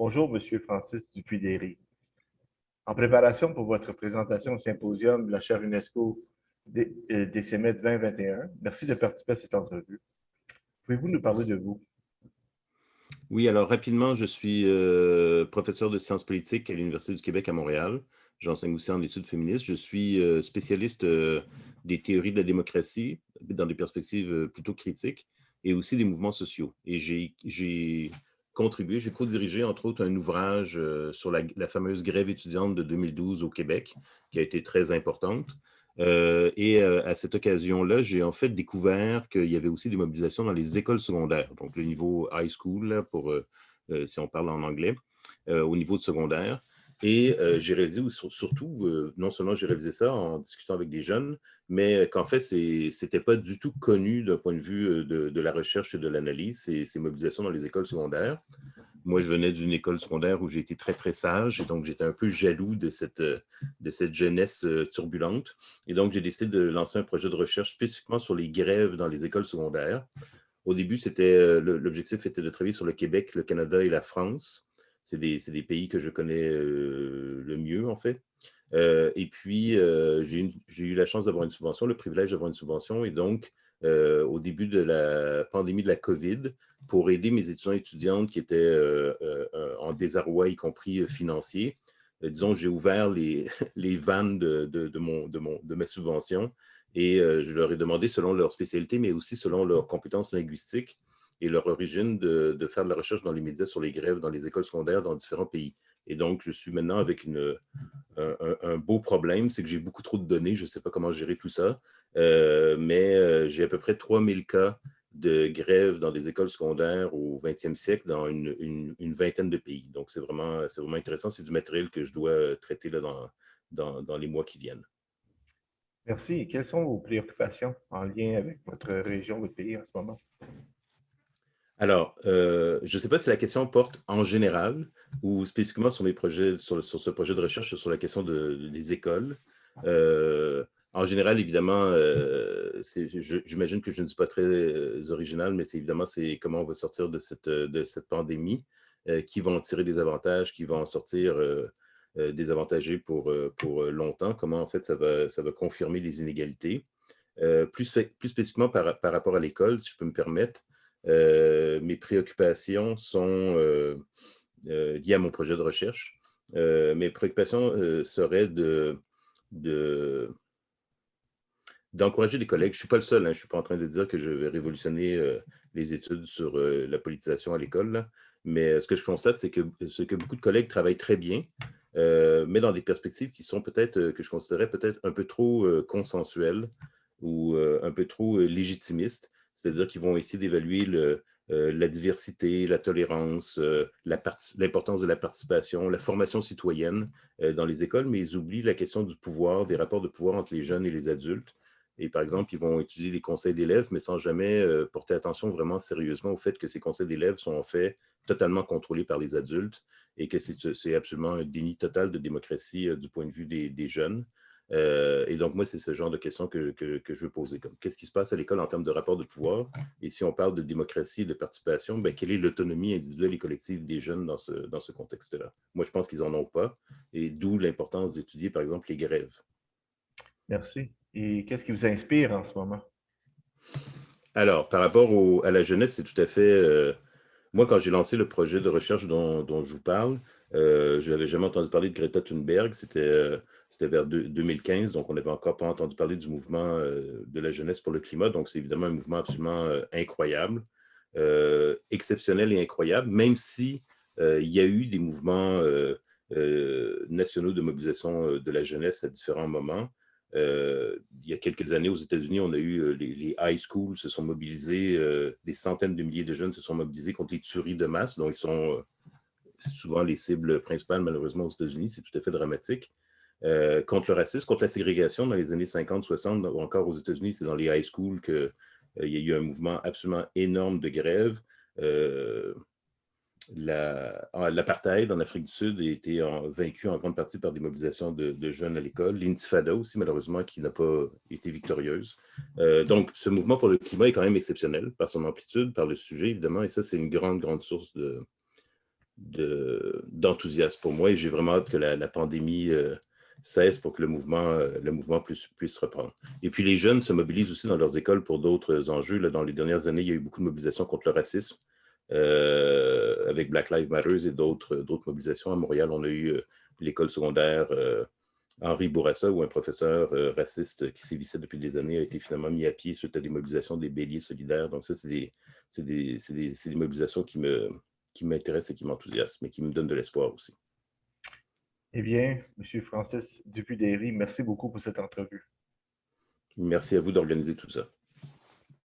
Bonjour, Monsieur Francis Dupuy-Derry. En préparation pour votre présentation au symposium La chaire UNESCO DCMED 2021, merci de participer à cette entrevue. Pouvez-vous nous parler de vous? Oui, alors rapidement, je suis professeur de sciences politiques à l'Université du Québec à Montréal. J'enseigne aussi en études féministes. Je suis spécialiste des théories de la démocratie dans des perspectives plutôt critiques et aussi des mouvements sociaux. Et j'ai contribué, j'ai co-dirigé entre autres un ouvrage sur la fameuse grève étudiante de 2012 au Québec, qui a été très importante. À cette occasion-là, j'ai en fait découvert qu'il y avait aussi des mobilisations dans les écoles secondaires, donc le niveau high school, là, si on parle en anglais, au niveau de secondaire. J'ai réalisé surtout, non seulement j'ai réalisé ça en discutant avec des jeunes, mais qu'en fait, c'était pas du tout connu d'un point de vue de la recherche et de l'analyse, ces mobilisations dans les écoles secondaires. Moi, je venais d'une école secondaire où j'ai été très, très sage, et donc j'étais un peu jaloux de cette jeunesse turbulente. Et donc, j'ai décidé de lancer un projet de recherche spécifiquement sur les grèves dans les écoles secondaires. Au début, l'objectif était de travailler sur le Québec, le Canada et la France. C'est des pays que je connais le mieux, en fait. Et puis, j'ai eu la chance d'avoir une subvention, le privilège d'avoir une subvention. Et donc, au début de la pandémie de la COVID, pour aider mes étudiants et étudiantes qui étaient en désarroi, y compris financier, disons, j'ai ouvert les vannes de ma subvention et je leur ai demandé, selon leur spécialité, mais aussi selon leurs compétences linguistiques et leur origine, de faire de la recherche dans les médias sur les grèves dans les écoles secondaires dans différents pays. Et donc, je suis maintenant avec un beau problème, c'est que j'ai beaucoup trop de données, je ne sais pas comment gérer tout ça, mais j'ai à peu près 3000 cas de grève dans des écoles secondaires au 20e siècle dans une vingtaine de pays. Donc, c'est vraiment intéressant. C'est du matériel que je dois traiter là, dans les mois qui viennent. Merci. Quelles sont vos préoccupations en lien avec votre région, votre pays en ce moment? Alors, je ne sais pas si la question porte en général ou spécifiquement sur mes projets, sur ce projet de recherche sur la question des écoles. En général, évidemment, j'imagine que je ne suis pas très original, mais c'est comment on va sortir de cette pandémie, qui vont en tirer des avantages, qui vont en sortir désavantagés pour longtemps, comment en fait ça va confirmer les inégalités. Plus spécifiquement par rapport à l'école, si je peux me permettre, mes préoccupations sont liées à mon projet de recherche. Mes préoccupations seraient de- d'encourager les collègues. Je ne suis pas le seul, hein, je ne suis pas en train de dire que je vais révolutionner les études sur la politisation à l'école, là. Mais ce que je constate, c'est que beaucoup de collègues travaillent très bien, mais dans des perspectives qui sont peut-être, que je considérais peut-être un peu trop consensuelles ou un peu trop légitimistes. C'est-à-dire qu'ils vont essayer d'évaluer la diversité, la tolérance, l'importance de la participation, la formation citoyenne dans les écoles, mais ils oublient la question du pouvoir, des rapports de pouvoir entre les jeunes et les adultes. Et par exemple, ils vont étudier les conseils d'élèves, mais sans jamais porter attention vraiment sérieusement au fait que ces conseils d'élèves sont en fait totalement contrôlés par les adultes et que c'est absolument un déni total de démocratie du point de vue des jeunes. Et donc, moi, c'est ce genre de questions que je veux poser. Qu'est-ce qui se passe à l'école en termes de rapport de pouvoir? Et si on parle de démocratie et de participation, ben, quelle est l'autonomie individuelle et collective des jeunes dans ce contexte-là? Moi, je pense qu'ils n'en ont pas, et d'où l'importance d'étudier, par exemple, les grèves. Merci. Et qu'est-ce qui vous inspire en ce moment? Alors, par rapport à la jeunesse, c'est tout à fait... moi, quand j'ai lancé le projet de recherche dont je vous parle, je n'avais jamais entendu parler de Greta Thunberg. C'était vers 2015, donc on n'avait encore pas entendu parler du mouvement de la jeunesse pour le climat. Donc, c'est évidemment un mouvement absolument incroyable, exceptionnel et incroyable, même si il y a eu des mouvements nationaux de mobilisation de la jeunesse à différents moments. Il y a quelques années aux États-Unis, on a eu les high schools se sont mobilisés, des centaines de milliers de jeunes se sont mobilisés contre les tueries de masse, donc ils sont souvent les cibles principales malheureusement aux États-Unis, c'est tout à fait dramatique. Contre le racisme, contre la ségrégation dans les années 50, 60, ou encore aux États-Unis, c'est dans les high schools qu'il y a eu un mouvement absolument énorme de grève. L'apartheid en Afrique du Sud a été vaincu en grande partie par des mobilisations de jeunes à l'école. L'intifada aussi, malheureusement, qui n'a pas été victorieuse. Donc, ce mouvement pour le climat est quand même exceptionnel par son amplitude, par le sujet, évidemment, et ça, c'est une grande, grande source d'enthousiasme pour moi et j'ai vraiment hâte que la pandémie cesse pour que le mouvement puisse reprendre. Et puis les jeunes se mobilisent aussi dans leurs écoles pour d'autres enjeux. Là, dans les dernières années, il y a eu beaucoup de mobilisations contre le racisme avec Black Lives Matter et d'autres mobilisations. À Montréal, on a eu l'école secondaire Henri Bourassa, où un professeur raciste qui sévissait depuis des années a été finalement mis à pied suite à des mobilisations des béliers solidaires. Donc ça, c'est des mobilisations qui m'intéressent et qui m'enthousiasment, mais qui me donnent de l'espoir aussi. Eh bien, M. Francis Dupuy-Derry, merci beaucoup pour cette entrevue. Merci à vous d'organiser tout ça.